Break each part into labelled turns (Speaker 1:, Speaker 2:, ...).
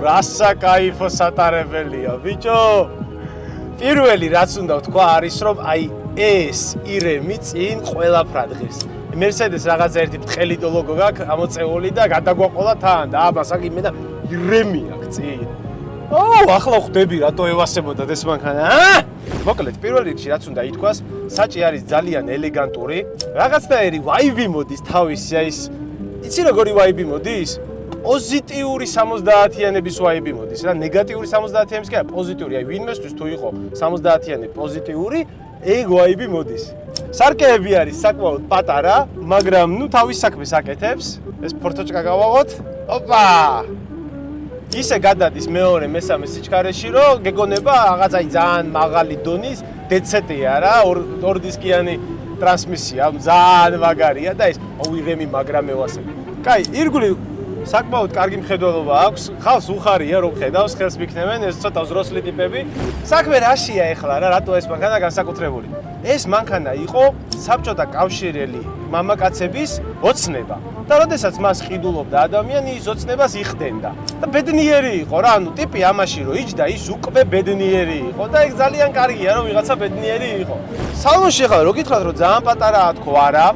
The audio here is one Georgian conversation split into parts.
Speaker 1: რასა кайფო სატარებელია, ბიჭო. პირველი რაც უნდა ვთქვა არის რომ აი ეს ირემი წინ ყველაფრად ღირს. Mercedes რაღაცა ერთი ბრტყელი ლოგო გაქვს ამოწეული და გადაგვაყოლა თან და აბა საკი მე და ირემი აქვს წინ. ახლა ხვდები რატო ევასებოდა ეს მანქანა, მოკლედ პირველ რიგში რაც უნდა ითქვას, საჭი არის ძალიან ელეგანტური, რაღაცნაირი ვაიბი მოდის თავისი აი ეს იცი როგორი ვაიბი მოდის? Პოზიტიური 70-იანების ვაიბი მოდის რა, ნეგატიური 70-იანების კი არა, პოზიტიური, აი ვინმესთვის თუ იყო 70-იანი პოზიტიური, ეგ ვაიბი მოდის. სარკეები არის საკმაოდ პატარა, მაგრამ ნუ თავის საქმეს აკეთებს. ეს ფორტოჭკა გავაღოთ. ოპა! ისე გადადის მეორე, მესამე სიჩქარეში, რომ გეგონება რაღაცა ძალიან მაღალი დონის DCT-ია რა, ორ დისკიანი ტრანსმისია, ძალიან მაგარია და ეს ირემი მაგრამ ევასები. კაი, ირგვლივ საკმაოდ კარგი მხედველობა აქვს, ხალხს უხარია რომ ხედავს, ხელს მიქნევენ ეს ცოტა ზროსლი ტიპები. საქმე რაშია ეხლა რა, რატო ეს მანქანა განსაკუთრებული? ეს მანქანა იყო საბჭოთა კავშირელი მამაკაცების ოცნება. და როდესაც მას ყიდულობდა ადამიანი, ის ოცნებას იხდენდა. და ბედნიერი იყო რა, ანუ ტიპი ამაში რომ იჯდა, ის უკვე ბედნიერი იყო და ეგ ძალიან კარგია რომ ვიღაცა ბედნიერი იყო. სალონში ახლა რო გითხრათ რომ ძალიან პატარაა თქო არა,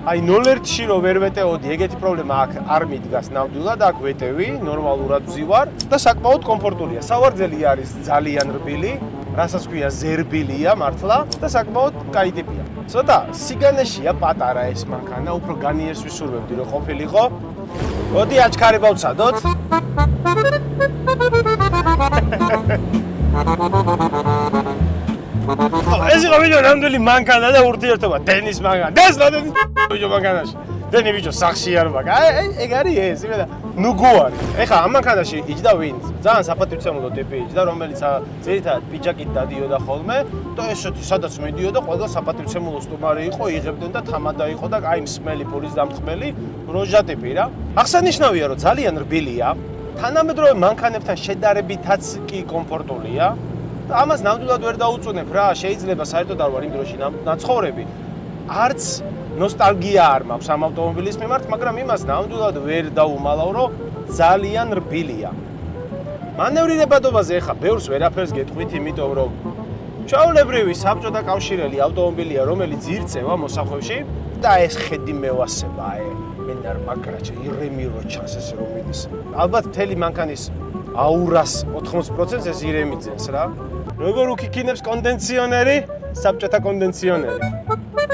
Speaker 1: აი 0-1-ში რო ვერ ვეტეოდი, ეგეთი პრობლემა აქ არ მიდგას ნამდვილად, აქ ვეტევი, ნორმალურად ვზივარ და საკმაოდ კომფორტულია. სავარძელი არის ძალიან რბილი, რასაც ქვია ზერბილია მართლა და საკმაოდ კაი ტიპია. ცოტა სიგანეშია პატარა ეს მანქანა, უფრო განიერს ვისურვებდი რომ ყოფილიყო. მოდი აჩქარება ვცადოთ. ეს იყო ვიდეო ნამდვილი მანქანა და ურთიერთობა დენის მანქანა. დენის ვიდეო მანქანაში. დენი ბიჭო სახში არ მაგა. ეგ არის ეს, იმედა ნუ გოარი. ეხლა ამ მანქანაში იჯდა ვინ? ძალიან საპატივცემულო ტიპი იჯდა, რომელიც ძირითადად პიჯაკით დადიოდა ხოლმე და ესეთი სადაც მიდიოდა, ყველა საპატივცემულო სტუმარი იყო, იღებდნენ და თამადა იყო და აი მსმელი პურის დამთხმელი როჟა ტიპი რა. აღსანიშნავია რომ ძალიან რბილია, თანამედროვე მანქანებთან შედარებითაც კი კომფორტულია. ამას ნამდვილად ვერ დაუწუნებ რა, შეიძლება საერთოდ არ ვარ იმ დროში ნაცხოვრები. არც ნოსტალგია არ მაქვს ამ ავტომობილის მიმართ, მაგრამ იმას ნამდვილად ვერ დაუმალავ, რომ ძალიან რბილია. მანევრირებადობაზე ეხა ბევრს ვერაფერს გეტყვით, იმიტომ რომ ჩვეულებრივი საბჭოთა კავშირელი ავტომობილია, რომელიც ირწევა მოსახვევში და ეს ხედი მევასება, მე არ მაგრაჩა ირემი რო ჩანს ეს რომ მიდის. ალბათ მთელი მანქანის აურას 80%-ს ეს ირემი ძენს რა. როგორ უკიქინებს კონდენციონერი? საბჭოთა კონდენციონერი.